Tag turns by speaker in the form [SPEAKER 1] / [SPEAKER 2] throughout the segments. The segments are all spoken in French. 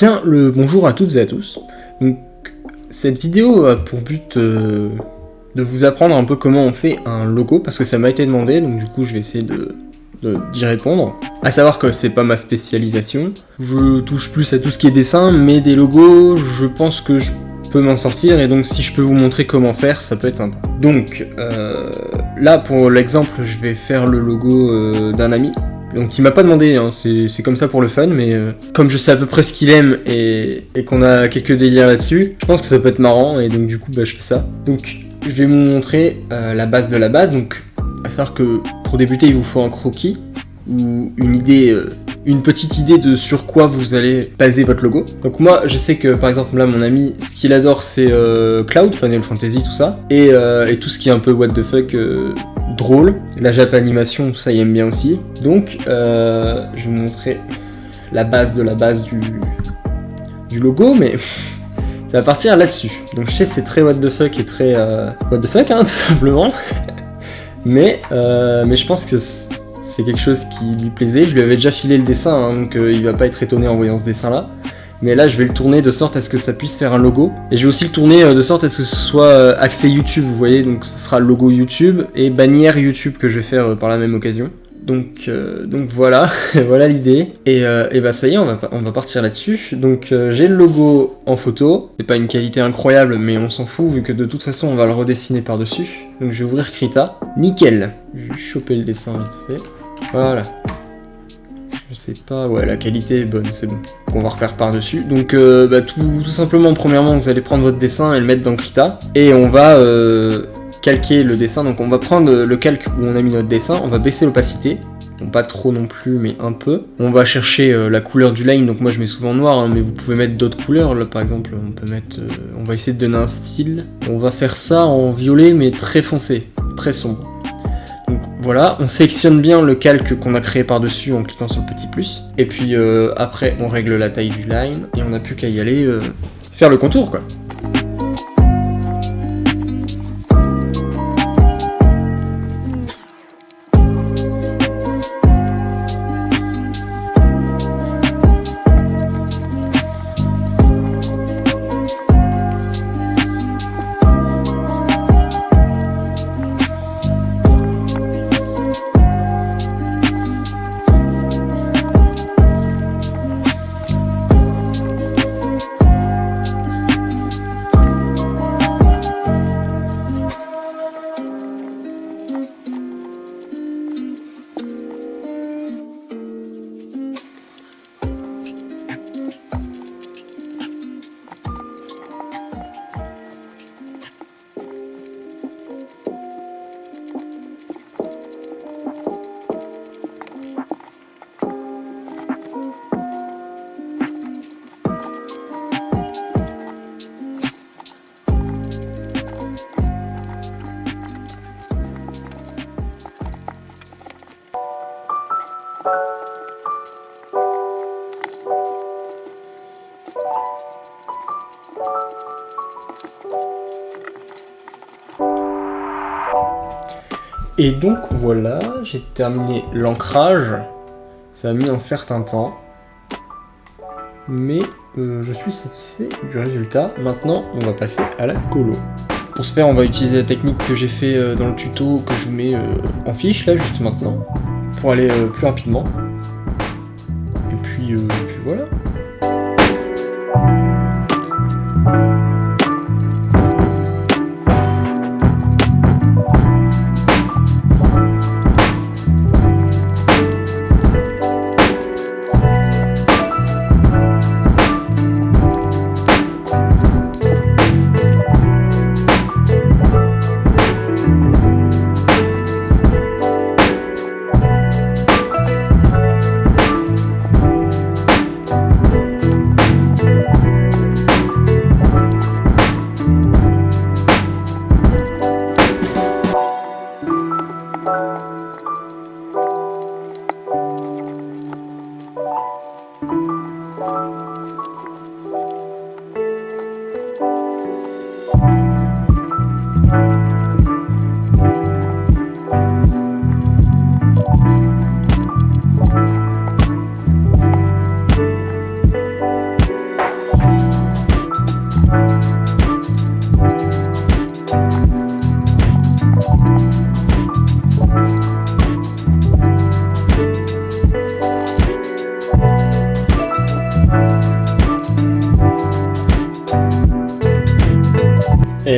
[SPEAKER 1] Bien le bonjour à toutes et à tous. Donc, cette vidéo a pour but de vous apprendre un peu comment on fait un logo, parce que ça m'a été demandé, donc du coup je vais essayer d'y répondre. À savoir que c'est pas ma spécialisation, je touche plus à tout ce qui est dessin, mais des logos, je pense que je peux m'en sortir, et donc si je peux vous montrer comment faire, ça peut être sympa. Donc, là pour l'exemple, je vais faire le logo d'un ami. Donc il m'a pas demandé, hein, c'est comme ça pour le fun, mais comme je sais à peu près ce qu'il aime et qu'on a quelques délires là-dessus, je pense que ça peut être marrant, et donc du coup je fais ça. Donc je vais vous montrer la base de la base, donc à savoir que pour débuter il vous faut un croquis, ou une idée, une petite idée de sur quoi vous allez baser votre logo. Donc moi je sais que par exemple là mon ami, ce qu'il adore c'est Cloud, Final Fantasy, tout ça, et tout ce qui est un peu what the fuck, drôle, la Jap animation, tout ça il aime bien aussi. Donc je vais vous montrer la base de la base du logo, mais ça va partir là-dessus. Donc je sais c'est très what the fuck et très what the fuck, hein, tout simplement. mais je pense que c'est quelque chose qui lui plaisait. Je lui avais déjà filé le dessin, hein, donc il va pas être étonné en voyant ce dessin là. Mais là je vais le tourner de sorte à ce que ça puisse faire un logo. Et je vais aussi le tourner de sorte à ce que ce soit axé YouTube, vous voyez. Donc ce sera le logo YouTube et bannière YouTube que je vais faire par la même occasion. Donc voilà, voilà l'idée. Et bah ça y est, on va partir là-dessus. Donc j'ai le logo en photo. C'est pas une qualité incroyable, mais on s'en fout vu que de toute façon on va le redessiner par-dessus. Donc je vais ouvrir Krita. Nickel. Je vais choper le dessin vite fait. Voilà. Je sais pas, ouais, la qualité est bonne, c'est bon. Donc on va refaire par-dessus. Donc tout simplement, premièrement, vous allez prendre votre dessin et le mettre dans Krita. Et on va calquer le dessin. Donc on va prendre le calque où on a mis notre dessin, on va baisser l'opacité. Bon, pas trop non plus, mais un peu. On va chercher la couleur du line, donc moi je mets souvent noir, hein, mais vous pouvez mettre d'autres couleurs. Là par exemple, on peut mettre... on va essayer de donner un style. On va faire ça en violet, mais très foncé, très sombre. Donc voilà, on sélectionne bien le calque qu'on a créé par-dessus en cliquant sur le petit plus. Et puis après, on règle la taille du line et on n'a plus qu'à y aller faire le contour, quoi. Et donc voilà, j'ai terminé l'ancrage. Ça a mis un certain temps, mais je suis satisfait du résultat. Maintenant, on va passer à la colo. Pour ce faire, on va utiliser la technique que j'ai fait dans le tuto que je vous mets en fiche là juste maintenant, pour aller plus rapidement. Et puis voilà.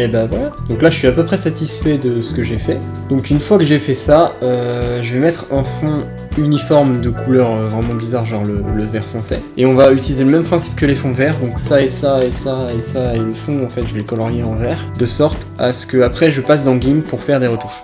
[SPEAKER 1] Et bah voilà, donc là je suis à peu près satisfait de ce que j'ai fait. Donc une fois que j'ai fait ça, je vais mettre un fond uniforme de couleur vraiment bizarre, genre le vert foncé. Et on va utiliser le même principe que les fonds verts, donc ça et ça et ça et ça, et le fond en fait je vais le colorier en vert, de sorte à ce que après je passe dans GIMP pour faire des retouches.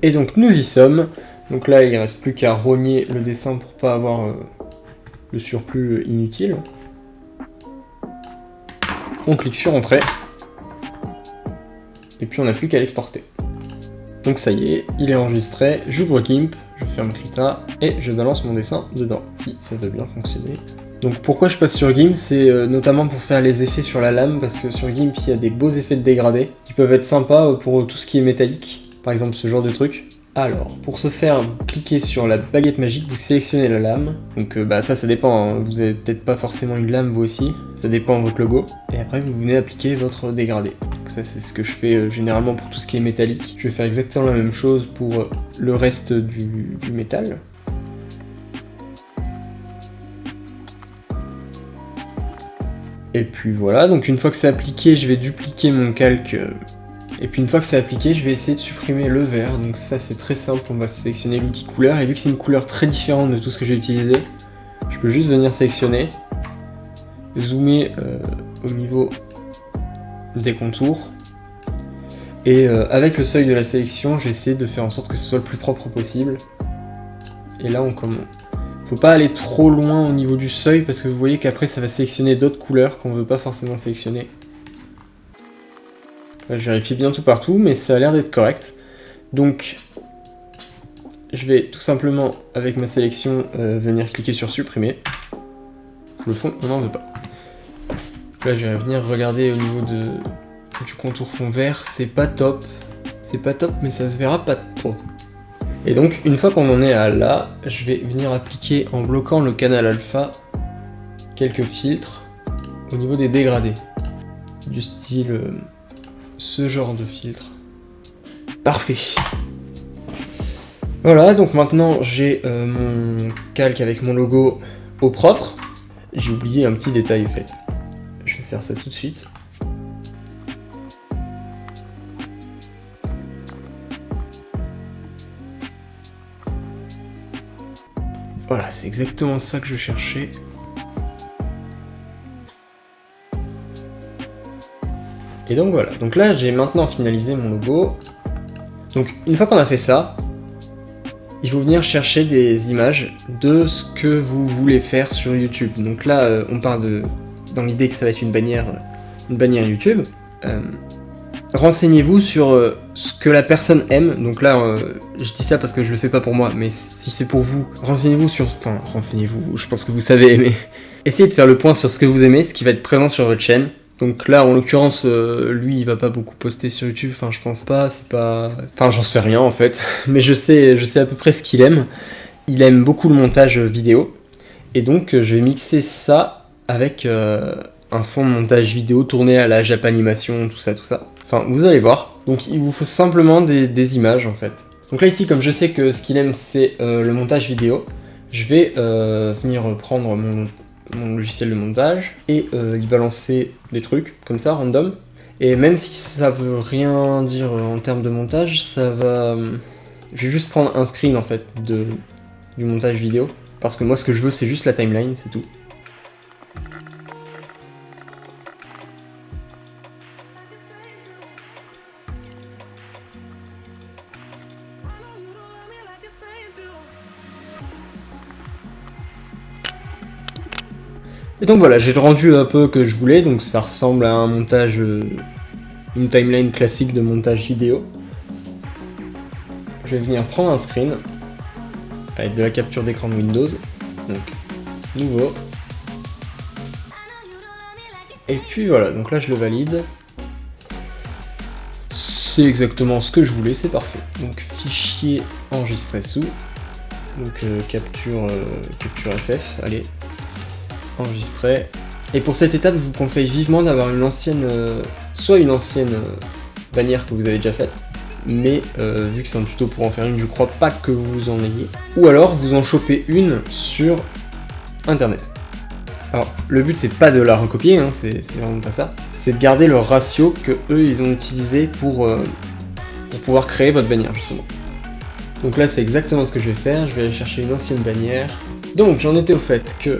[SPEAKER 1] Et donc nous y sommes, donc là il reste plus qu'à rogner le dessin pour pas avoir le surplus inutile. On clique sur Entrée, et puis on n'a plus qu'à l'exporter. Donc ça y est, il est enregistré, j'ouvre GIMP, je ferme Krita, et je balance mon dessin dedans, si ça veut bien fonctionner. Donc pourquoi je passe sur GIMP, c'est notamment pour faire les effets sur la lame, parce que sur GIMP il y a des beaux effets de dégradé, qui peuvent être sympas pour tout ce qui est métallique. Par exemple ce genre de truc. Alors, pour ce faire, vous cliquez sur la baguette magique, vous sélectionnez la lame. Donc ça dépend, hein. Vous avez peut-être pas forcément une lame vous aussi, ça dépend de votre logo. Et après vous venez appliquer votre dégradé. Donc ça c'est ce que je fais généralement pour tout ce qui est métallique. Je vais faire exactement la même chose pour le reste du métal. Et puis voilà, donc une fois que c'est appliqué, je vais dupliquer mon calque. Et puis une fois que c'est appliqué, je vais essayer de supprimer le vert. Donc ça c'est très simple, on va sélectionner l'outil couleur. Et vu que c'est une couleur très différente de tout ce que j'ai utilisé, je peux juste venir sélectionner, zoomer au niveau des contours. Et avec le seuil de la sélection, je vais essayer de faire en sorte que ce soit le plus propre possible. Et là on commence. Faut pas aller trop loin au niveau du seuil parce que vous voyez qu'après ça va sélectionner d'autres couleurs qu'on veut pas forcément sélectionner. Là, je vérifie bien tout partout, mais ça a l'air d'être correct. Donc, je vais tout simplement, avec ma sélection, venir cliquer sur supprimer. Le fond, on n'en veut pas. Là, je vais venir regarder au niveau du contour fond vert. C'est pas top. C'est pas top, mais ça se verra pas trop. Et donc, une fois qu'on en est à là, je vais venir appliquer, en bloquant le canal alpha, quelques filtres au niveau des dégradés. Du style... ce genre de filtre. Parfait. Voilà, donc maintenant j'ai mon calque avec mon logo au propre. J'ai oublié un petit détail en fait. Je vais faire ça tout de suite. Voilà, c'est exactement ça que je cherchais. Et donc voilà, donc là j'ai maintenant finalisé mon logo. Donc une fois qu'on a fait ça, il faut venir chercher des images de ce que vous voulez faire sur YouTube. Donc là on part dans l'idée que ça va être une bannière YouTube. Renseignez-vous sur ce que la personne aime. Donc là je dis ça parce que je le fais pas pour moi, mais si c'est pour vous, renseignez-vous sur... Enfin renseignez-vous, je pense que vous savez aimer. Essayez de faire le point sur ce que vous aimez, ce qui va être présent sur votre chaîne. Donc là, en l'occurrence, lui, il va pas beaucoup poster sur YouTube, enfin, je pense pas, c'est pas... Enfin, j'en sais rien, en fait, mais je sais à peu près ce qu'il aime. Il aime beaucoup le montage vidéo, et donc je vais mixer ça avec un fond de montage vidéo tourné à la Japanimation, tout ça. Enfin, vous allez voir. Donc il vous faut simplement des images, en fait. Donc là, ici, comme je sais que ce qu'il aime, c'est le montage vidéo, je vais venir prendre mon logiciel de montage et y balancer des trucs comme ça random, et même si ça veut rien dire en termes de montage, ça va... je vais juste prendre un screen en fait du montage vidéo, parce que moi ce que je veux c'est juste la timeline, c'est tout. Et donc voilà, j'ai le rendu un peu que je voulais, donc ça ressemble à un montage, une timeline classique de montage vidéo. Je vais venir prendre un screen avec de la capture d'écran de Windows, donc nouveau. Et puis voilà, donc là je le valide. C'est exactement ce que je voulais, c'est parfait. Donc fichier enregistré sous, donc capture FF, allez. Enregistrer, Et pour cette étape, je vous conseille vivement d'avoir une ancienne, soit une ancienne bannière que vous avez déjà faite, mais vu que c'est un tuto pour en faire une, je crois pas que vous en ayez. Ou alors vous en chopez une sur internet. Alors le but c'est pas de la recopier, hein, c'est vraiment pas ça. C'est de garder le ratio que eux ils ont utilisé pour pouvoir créer votre bannière justement. Donc là c'est exactement ce que je vais faire, je vais aller chercher une ancienne bannière. Donc j'en étais au fait que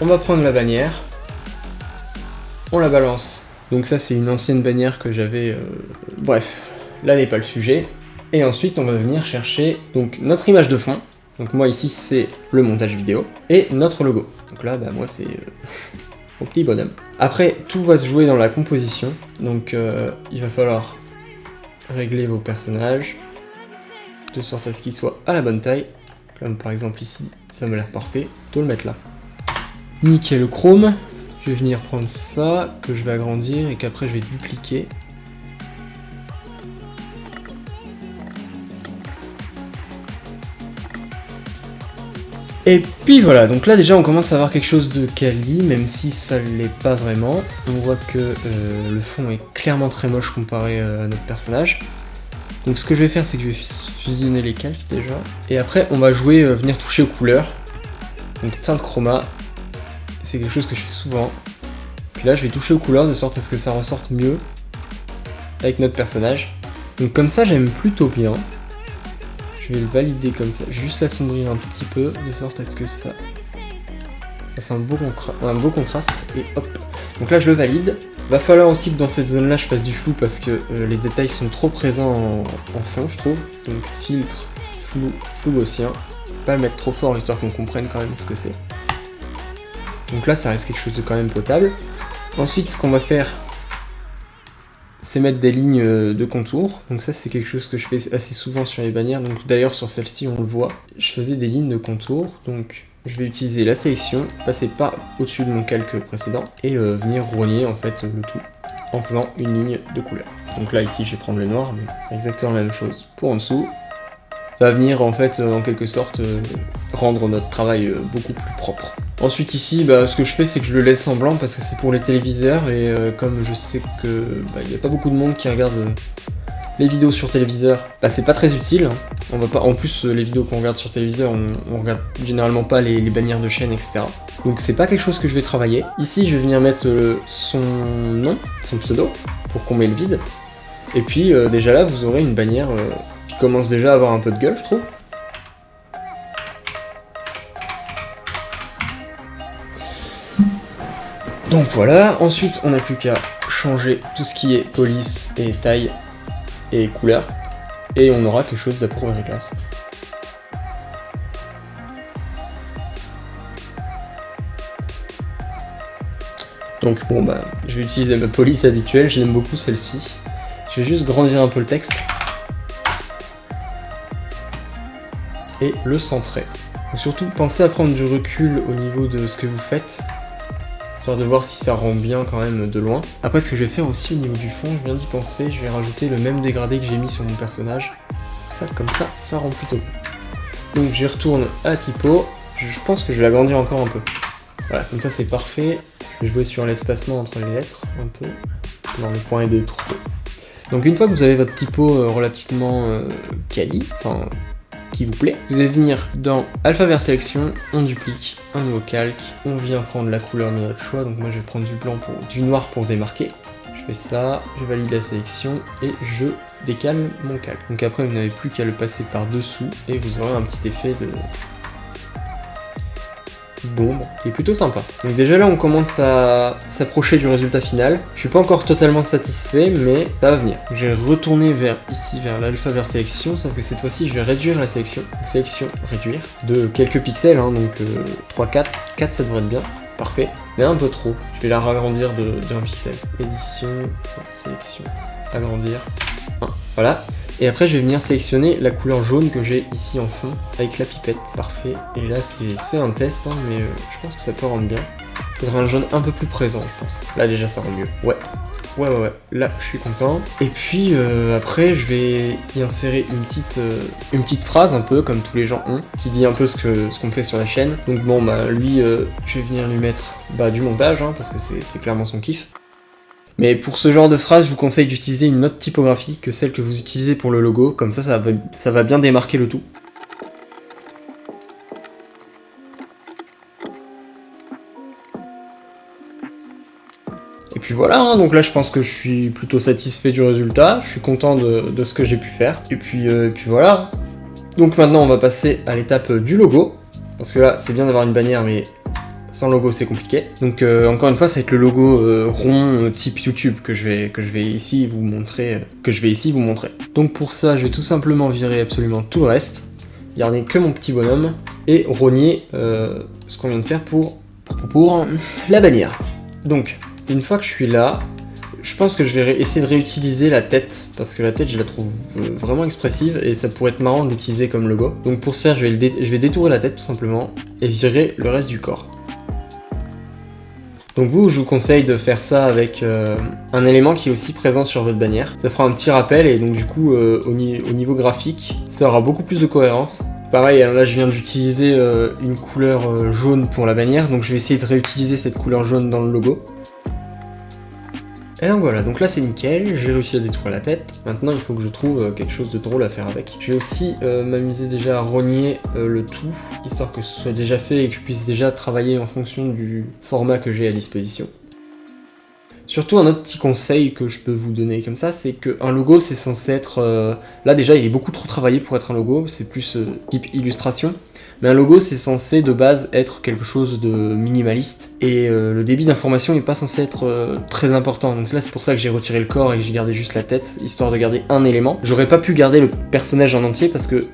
[SPEAKER 1] on va prendre la bannière, on la balance. Donc ça c'est une ancienne bannière que j'avais... Bref, là n'est pas le sujet. Et ensuite on va venir chercher donc notre image de fond. Donc moi ici c'est le montage vidéo. Et notre logo. Donc là bah moi c'est mon petit bonhomme. Après tout va se jouer dans la composition. Donc il va falloir régler vos personnages de sorte à ce qu'ils soient à la bonne taille. Comme par exemple ici, ça m'a l'air parfait. Je dois le mettre là. Nickel le chrome. Je vais venir prendre ça, que je vais agrandir et qu'après je vais dupliquer. Et puis voilà, donc là déjà on commence à avoir quelque chose de quali, même si ça l'est pas vraiment. On voit que le fond est clairement très moche comparé à notre personnage. Donc ce que je vais faire c'est que je vais fusionner les calques déjà. Et après on va jouer, venir toucher aux couleurs. Donc teinte chroma. C'est quelque chose que je fais souvent. Puis là je vais toucher aux couleurs de sorte à ce que ça ressorte mieux avec notre personnage. Donc comme ça j'aime plutôt bien. Je vais le valider comme ça, juste l'assombrir un petit peu de sorte à ce que ça fasse un beau contraste et hop. Donc là je le valide. Va falloir aussi que dans cette zone là je fasse du flou parce que les détails sont trop présents en fond je trouve. Donc filtre, flou gaussien. Pas le mettre trop fort histoire qu'on comprenne quand même ce que c'est. Donc là ça reste quelque chose de quand même potable. Ensuite ce qu'on va faire c'est mettre des lignes de contour. Donc ça c'est quelque chose que je fais assez souvent sur les bannières. Donc d'ailleurs sur celle-ci on le voit. Je faisais des lignes de contour. Donc je vais utiliser la sélection, passer par au-dessus de mon calque précédent et venir rogner en fait le tout en faisant une ligne de couleur. Donc là ici je vais prendre le noir, mais exactement la même chose pour en dessous. Ça va venir en fait en quelque sorte rendre notre travail beaucoup plus propre. Ensuite ici, ce que je fais c'est que je le laisse en blanc parce que c'est pour les téléviseurs et comme je sais que il n'y a pas beaucoup de monde qui regarde les vidéos sur téléviseur, c'est pas très utile. On va pas, en plus les vidéos qu'on regarde sur téléviseur, on regarde généralement pas les bannières de chaîne, etc. Donc c'est pas quelque chose que je vais travailler. Ici je vais venir mettre son nom, son pseudo, pour combler le vide. Et puis déjà là vous aurez une bannière qui commence déjà à avoir un peu de gueule je trouve. Donc voilà, ensuite on n'a plus qu'à changer tout ce qui est police et taille et couleur, et on aura quelque chose de première classe. Donc bon je vais utiliser ma police habituelle, j'aime beaucoup celle-ci. Je vais juste grandir un peu le texte. Et le centrer. Donc surtout pensez à prendre du recul au niveau de ce que vous faites. Histoire de voir si ça rend bien quand même de loin. Après ce que je vais faire aussi au niveau du fond, je viens d'y penser, je vais rajouter le même dégradé que j'ai mis sur mon personnage. Ça comme ça rend plutôt bien. Donc j'y retourne à typo, je pense que je vais l'agrandir encore un peu. Voilà, comme ça c'est parfait. Je vais jouer sur l'espacement entre les lettres un peu. Dans le point et de trop. Donc une fois que vous avez votre typo relativement quali, enfin qui vous plaît, vous allez venir dans Alpha vers sélection, on duplique un nouveau calque, on vient prendre la couleur de notre choix, donc moi je vais prendre du noir pour démarquer. Je fais ça, je valide la sélection et je décale mon calque. Donc après vous n'avez plus qu'à le passer par dessous et vous aurez un petit effet d'ombre qui est plutôt sympa. Donc déjà là on commence à s'approcher du résultat final. Je suis pas encore totalement satisfait mais ça va venir. Je vais retourner vers l'alpha vers sélection, sauf que cette fois-ci je vais réduire la sélection. Donc, sélection, réduire de quelques pixels, donc 3, 4 ça devrait être bien. Parfait, mais un peu trop. Je vais la ragrandir d'un pixel. Édition, sélection, agrandir, 1. Voilà. Et après je vais venir sélectionner la couleur jaune que j'ai ici en fond avec la pipette. Parfait. Et là c'est un test, mais je pense que ça peut rendre bien. Il faudrait un jaune un peu plus présent je pense. Là déjà ça rend mieux. ouais, là je suis content. Et puis après je vais y insérer une petite phrase un peu comme tous les gens ont, qui dit un peu ce qu'on fait sur la chaîne. Donc bon bah lui, je vais venir lui mettre du montage, hein, parce que c'est clairement son kiff. Mais pour ce genre de phrase, je vous conseille d'utiliser une autre typographie que celle que vous utilisez pour le logo, comme ça va bien démarquer le tout. Et puis voilà, hein, donc là je pense que je suis plutôt satisfait du résultat, je suis content de ce que j'ai pu faire, et puis voilà. Donc maintenant on va passer à l'étape du logo, parce que là c'est bien d'avoir une bannière, mais sans logo c'est compliqué. Donc encore une fois ça va être le logo rond type YouTube que je vais ici vous montrer. Donc pour ça je vais tout simplement virer absolument tout le reste, garder que mon petit bonhomme, et rogner ce qu'on vient de faire pour la bannière. Donc une fois que je suis là, je pense que je vais essayer de réutiliser la tête, parce que la tête je la trouve vraiment expressive et ça pourrait être marrant de l'utiliser comme logo. Donc pour ce faire je vais détourer la tête tout simplement et virer le reste du corps. Donc je vous conseille de faire ça avec un élément qui est aussi présent sur votre bannière. Ça fera un petit rappel et donc du coup au niveau graphique ça aura beaucoup plus de cohérence. Pareil, là je viens d'utiliser une couleur jaune pour la bannière, donc je vais essayer de réutiliser cette couleur jaune dans le logo. Et donc voilà, donc là c'est nickel, j'ai réussi à détruire la tête. Maintenant il faut que je trouve quelque chose de drôle à faire avec. Je vais aussi m'amuser déjà à rogner le tout, histoire que ce soit déjà fait et que je puisse déjà travailler en fonction du format que j'ai à disposition. Surtout un autre petit conseil que je peux vous donner comme ça, c'est qu'un logo c'est censé être... là déjà il est beaucoup trop travaillé pour être un logo, c'est plus type illustration. Mais un logo c'est censé de base être quelque chose de minimaliste et le débit d'information n'est pas censé être très important. Donc là c'est pour ça que j'ai retiré le corps et que j'ai gardé juste la tête, histoire de garder un élément. J'aurais pas pu garder le personnage en entier parce que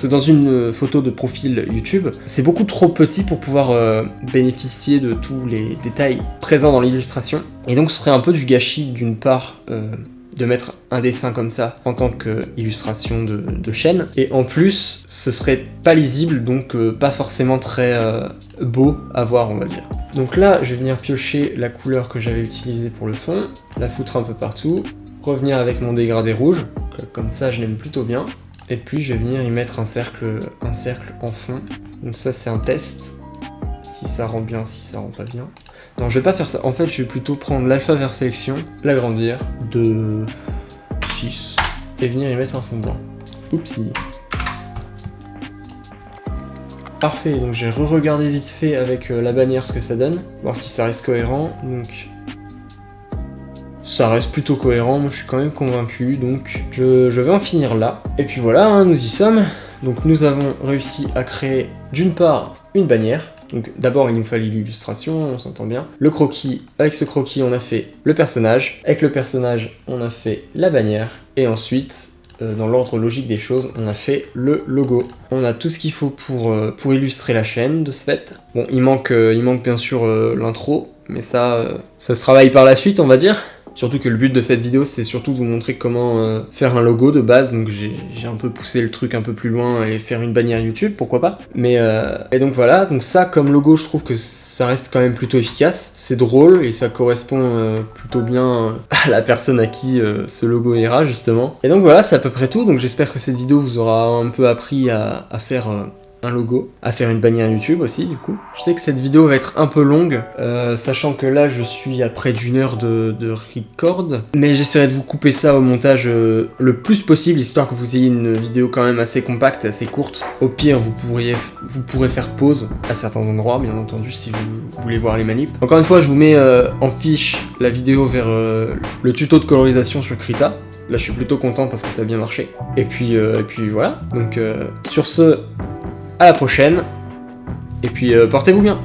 [SPEAKER 1] dans une photo de profil YouTube, c'est beaucoup trop petit pour pouvoir bénéficier de tous les détails présents dans l'illustration. Et donc ce serait un peu du gâchis d'une part de mettre un dessin comme ça en tant qu'illustration de chaîne, et en plus ce serait pas lisible, donc pas forcément très beau à voir on va dire. Donc là je vais venir piocher la couleur que j'avais utilisée pour le fond, la foutre un peu partout, revenir avec mon dégradé rouge, comme ça je l'aime plutôt bien, et puis je vais venir y mettre un cercle en fond. Donc ça c'est un test, si ça rend bien, si ça rend pas bien. Non, je vais pas faire ça. En fait, je vais plutôt prendre l'alpha vers sélection, l'agrandir de 6 et venir y mettre un fond blanc. Oupsie. Parfait, donc j'ai re-regardé vite fait avec la bannière ce que ça donne, voir si ça reste cohérent. Donc ça reste plutôt cohérent, moi je suis quand même convaincu, donc je vais en finir là. Et puis voilà, hein, nous y sommes. Donc nous avons réussi à créer d'une part une bannière. Donc d'abord il nous fallait l'illustration, on s'entend bien. Le croquis, avec ce croquis on a fait le personnage. Avec le personnage on a fait la bannière. Et ensuite, dans l'ordre logique des choses, on a fait le logo. On a tout ce qu'il faut pour illustrer la chaîne de ce fait. Bon, il manque bien sûr l'intro, mais ça se travaille par la suite on va dire. Surtout que le but de cette vidéo c'est surtout de vous montrer comment faire un logo de base, donc j'ai un peu poussé le truc un peu plus loin et faire une bannière YouTube, pourquoi pas. Mais et donc voilà, donc ça comme logo je trouve que ça reste quand même plutôt efficace, c'est drôle et ça correspond plutôt bien à la personne à qui ce logo ira justement. Et donc voilà, c'est à peu près tout, donc j'espère que cette vidéo vous aura un peu appris à faire un logo, à faire une bannière YouTube aussi du coup. Je sais que cette vidéo va être un peu longue, sachant que là je suis à près d'une heure de record, mais j'essaierai de vous couper ça au montage le plus possible, histoire que vous ayez une vidéo quand même assez compacte, assez courte. Au pire vous pourrez faire pause à certains endroits, bien entendu, si vous voulez voir les manips. Encore une fois je vous mets en fiche la vidéo vers le tuto de colorisation sur Krita. Là je suis plutôt content parce que ça a bien marché. Et puis voilà, donc sur ce, à la prochaine, et puis portez-vous bien.